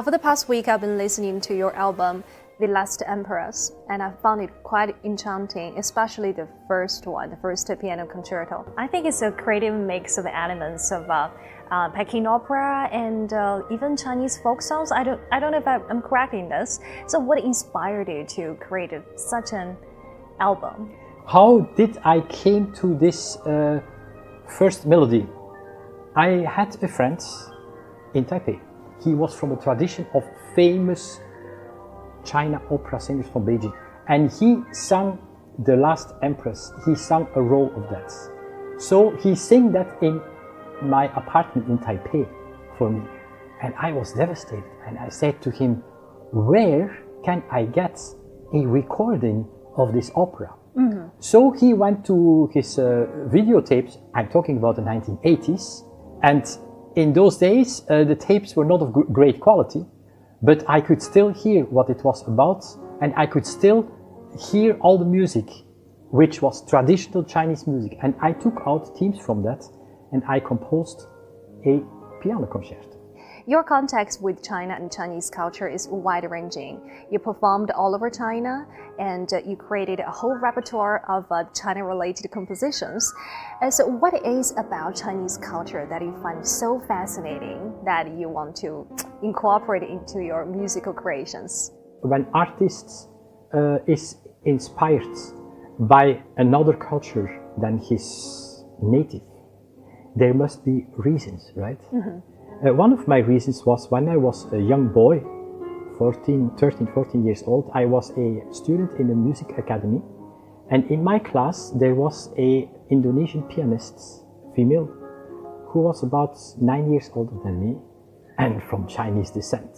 For the past week, I've been listening to your album, The Last Empress, and I found it quite enchanting, especially the first one, the first piano concerto. I think it's a creative mix of elements of Peking opera and even Chinese folk songs. I don't know if I'm correct in this. So what inspired you to create such an album? How did I came to this first melody? I had a friend in Taipei. He was from a tradition of famous China opera singers from Beijing, and he sang The Last Empress. He sang a role of that. So he sang that in my apartment in Taipei for me, and I was devastated. And I said to him, where can I get a recording of this opera? Mm-hmm. So he went to his videotapes. I'm talking about the 1980s, and in those days, the tapes were not of great quality, but I could still hear what it was about, and I could still hear all the music, which was traditional Chinese music. And I took out themes from that, and I composed a piano concert. Your context with China and Chinese culture is wide-ranging. You performed all over China, and you created a whole repertoire of China-related compositions. So what is about Chinese culture that you find so fascinating that you want to incorporate into your musical creations? When artists is inspired by another culture than his native, there must be reasons, right? Mm-hmm. One of my reasons was when I was a young boy, 13, 14 years old, I was a student in a music academy, and in my class there was a Indonesian pianist, female, who was about 9 years older than me and from Chinese descent.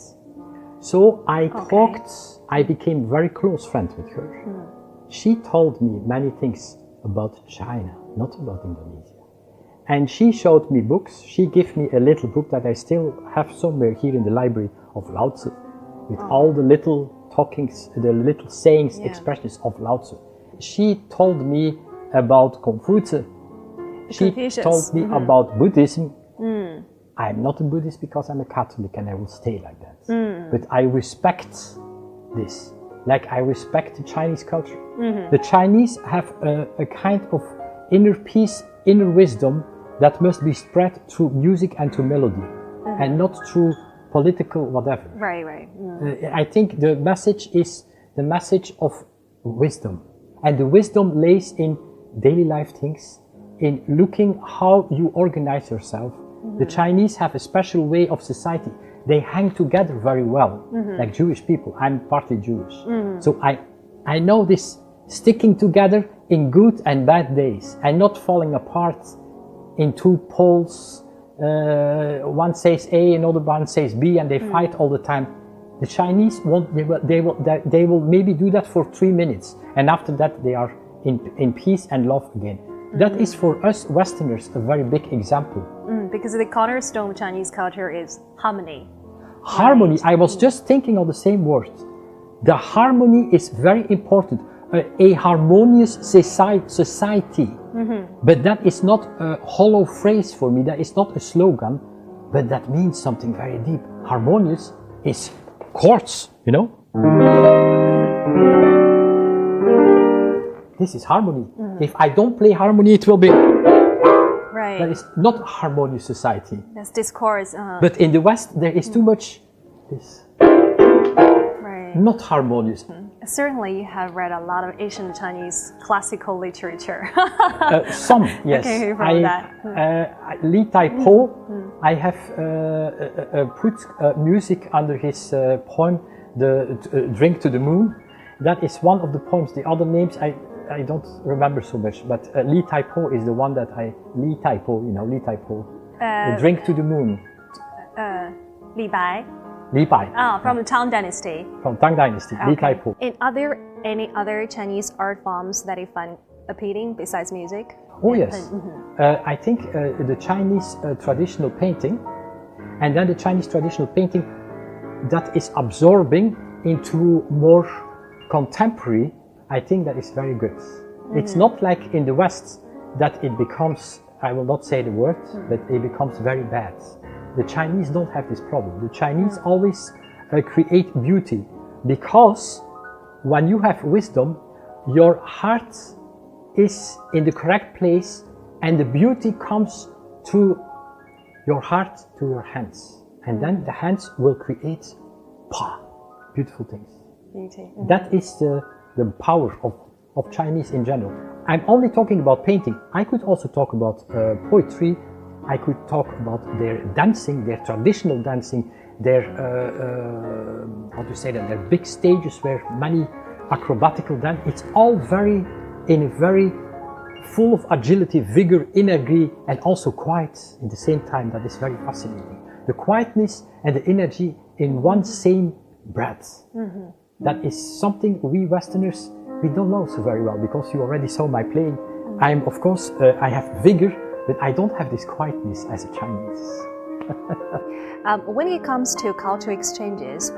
So I became very close friends with her. Mm. She told me many things about China, not about Indonesia. And she showed me books. She gave me a little book that I still have somewhere here in the library of Lao Tzu, with all the little talkings, the little sayings, expressions of Lao Tzu. She told me about Confucius. She told me about Buddhism. Mm. I'm not a Buddhist because I'm a Catholic and I will stay like that. Mm. But I respect this, like I respect the Chinese culture. Mm-hmm. The Chinese have a kind of inner peace, inner wisdom that must be spread through music and through melody, and not through political whatever. Right. Mm. I think the message is the message of wisdom, and the wisdom lays in daily life things, in looking how you organize yourself. Mm-hmm. The Chinese have a special way of society. They hang together very well, like Jewish people. I'm partly Jewish, so I know this sticking together in good and bad days, and not falling apart in two poles. One says A, another one says B, and they fight all the time. The Chinese won't. They will maybe do that for 3 minutes, and after that they are in peace and love again. That is for us Westerners a very big example. Because the cornerstone of Chinese culture is harmony. Harmony. I was just thinking of the same word. The harmony is very important. A harmonious society. But that is not a hollow phrase for me, that is not a slogan, but that means something very deep. Harmonious is chords, you know? This is harmony. If I don't play harmony, it will be... Right. That is not a harmonious society. That's discourse. But in the West, there is too much this. Right. Not harmonious. Certainly, you have read a lot of Asian Chinese classical literature. Some, yes. Okay, from that. Li Taipo, I have put music under his poem, The Drink to the Moon. That is one of the poems. The other names I don't remember so much, but Li Taipo is the one that Li Taipo, Li Taipo. The Drink to the Moon. Li Bai. Li Bai. From the Tang Dynasty. From Tang Dynasty, okay. Li Taipo. And are there any other Chinese art forms that you find appealing besides music? Oh yes. I think the Chinese traditional painting, and then the Chinese traditional painting that is absorbing into more contemporary, I think that is very good. It's not like in the West that it becomes, I will not say the word, but it becomes very bad. The Chinese don't have this problem. The Chinese always create beauty, because when you have wisdom, your heart is in the correct place, and the beauty comes through your heart to your hands, and then the hands will create beautiful things. Beauty. That is the power of Chinese in general. I'm only talking about painting. I could also talk about poetry. I could talk about their dancing, their traditional dancing, their how to say that, their big stages where many acrobatical dance. It's all very full of agility, vigor, energy, and also quiet in the same time. That is very fascinating. The quietness and the energy in one same breath. Mm-hmm. That is something we Westerners, we don't know so very well, because you already saw my playing. I'm, of course, I have vigor, but I don't have this quietness as a Chinese. When it comes to cultural exchanges,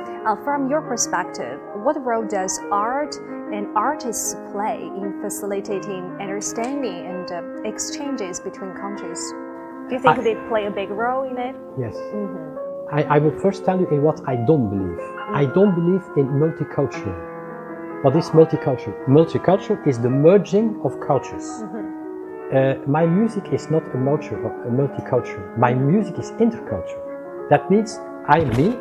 from your perspective, what role does art and artists play in facilitating understanding and exchanges between countries? Do you think they play a big role in it? Yes. Mm-hmm. I will first tell you in what I don't believe. I don't believe in multicultural. What is multicultural? Multicultural is the merging of cultures. Mm-hmm. My music is not a multicultural. My music is intercultural. That means I'm me,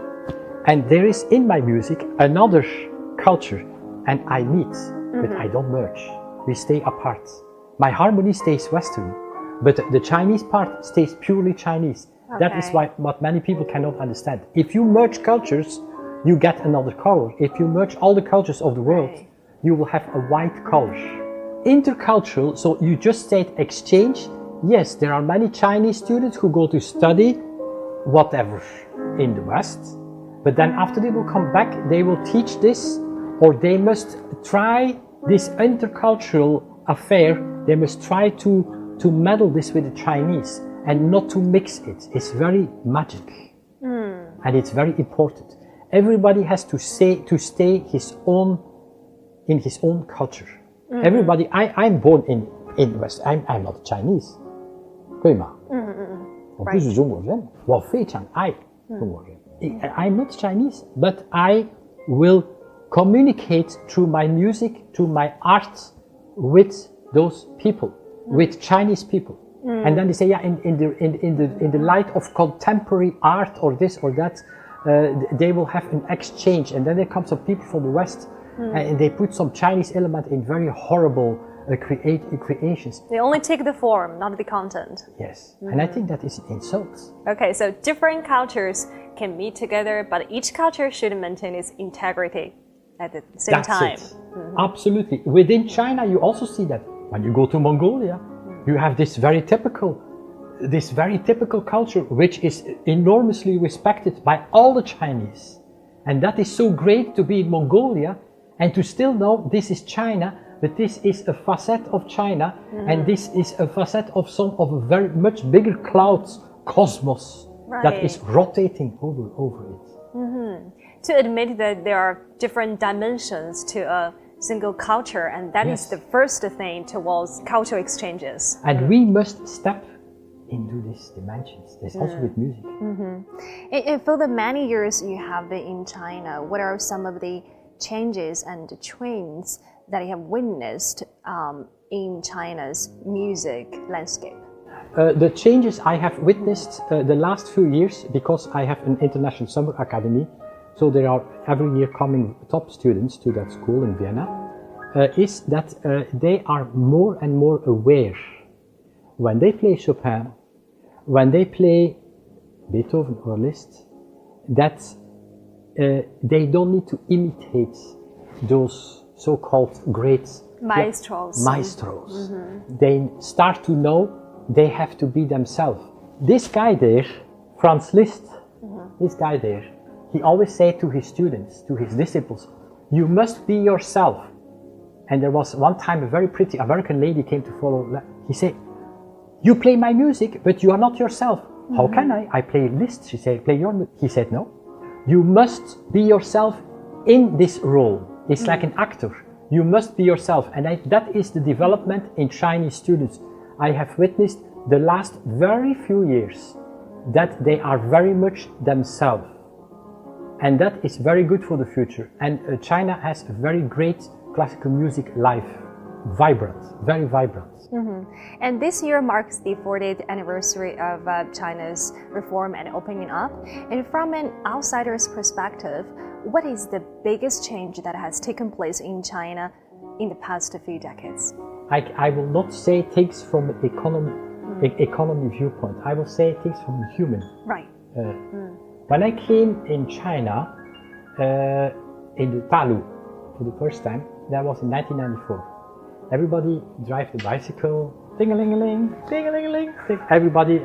and there is in my music another culture, and I meet, but I don't merge. We stay apart. My harmony stays Western, but the Chinese part stays purely Chinese. Okay. That is what many people cannot understand. If you merge cultures, you get another color. If you merge all the cultures of the world, you will have a white color. Intercultural, so you just said exchange. Yes, there are many Chinese students who go to study whatever in the West, but then after they will come back, they will teach this, or they must try this intercultural affair. They must try to meddle this with the Chinese and not to mix it. It's very magic, and it's very important. Everybody has to stay in his own culture. Everybody, I'm born in the West. I'm not Chinese. 对吗？我不是中国人，我非常爱中国人。I'm not Chinese, but I will communicate through my music, through my art, with those people, with Chinese people. And then they say, yeah, in the light of contemporary art or this or that, they will have an exchange. And then there come some people from the West, and they put some Chinese element in very horrible creations. They only take the form, not the content. Yes, and I think that is an insult. Okay, so different cultures can meet together, but each culture should maintain its integrity at the same time. That's it. Absolutely. Within China, you also see that. When you go to Mongolia, you have this very typical culture, which is enormously respected by all the Chinese. And that is so great to be in Mongolia and to still know this is China, but this is a facet of China, and this is a facet of a very much bigger cloud, cosmos, that is rotating over it. To admit that there are different dimensions to a single culture, and that is the first thing towards cultural exchanges. And we must step into these dimensions. There's also with music. And for the many years you have been in China, what are some of the changes and the trends that you have witnessed in China's music landscape? The changes I have witnessed the last few years, because I have an international summer academy, so there are every year coming top students to that school in Vienna, is that they are more and more aware when they play Chopin, when they play Beethoven or Liszt, that they don't need to imitate those so-called great maestros. They start to know they have to be themselves. This guy there, Franz Liszt, this guy there, he always said to his students, to his disciples, you must be yourself. And there was one time a very pretty American lady came to follow. He said, you play my music, but you are not yourself. How can I? I play Liszt. She said, play your music. He said, no. You must be yourself in this role. It's like an actor. You must be yourself. And that is the development in Chinese students. I have witnessed the last very few years that they are very much themselves. And that is very good for the future. And China has a very great classical music life, vibrant, very vibrant. And this year marks the 40th anniversary of China's reform and opening up. And from an outsider's perspective, what is the biggest change that has taken place in China in the past few decades? I will not say things from an economy viewpoint. I will say things from a human. Right. When I came in China, in the Talu for the first time, that was in 1994. Everybody drive the bicycle, ding-a-ling-a-ling, ding-a-ling-a-ling. Everybody,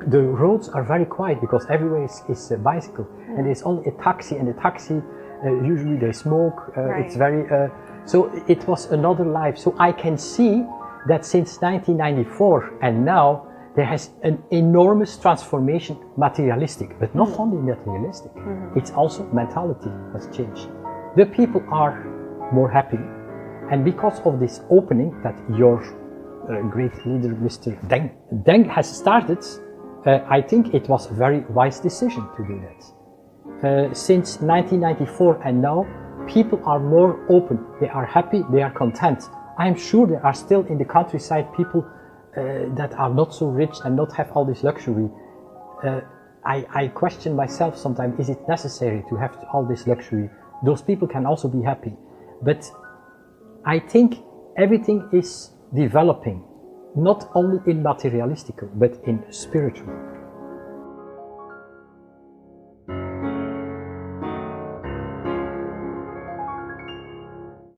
the roads are very quiet because everywhere is a bicycle, and there's only a taxi, and the taxi usually they smoke. Right. It's very so it was another life. So I can see that since 1994 and now there has an enormous transformation, materialistic, but not only materialistic. It's also mentality has changed. The people are more happy. And because of this opening that your great leader, Mr. Deng has started, I think it was a very wise decision to do that. Since 1994 and now, people are more open. They are happy, they are content. I am sure there are still in the countryside people that are not so rich and not have all this luxury. I question myself sometimes, is it necessary to have all this luxury? Those people can also be happy. But I think everything is developing, not only in materialistical, but in spiritual.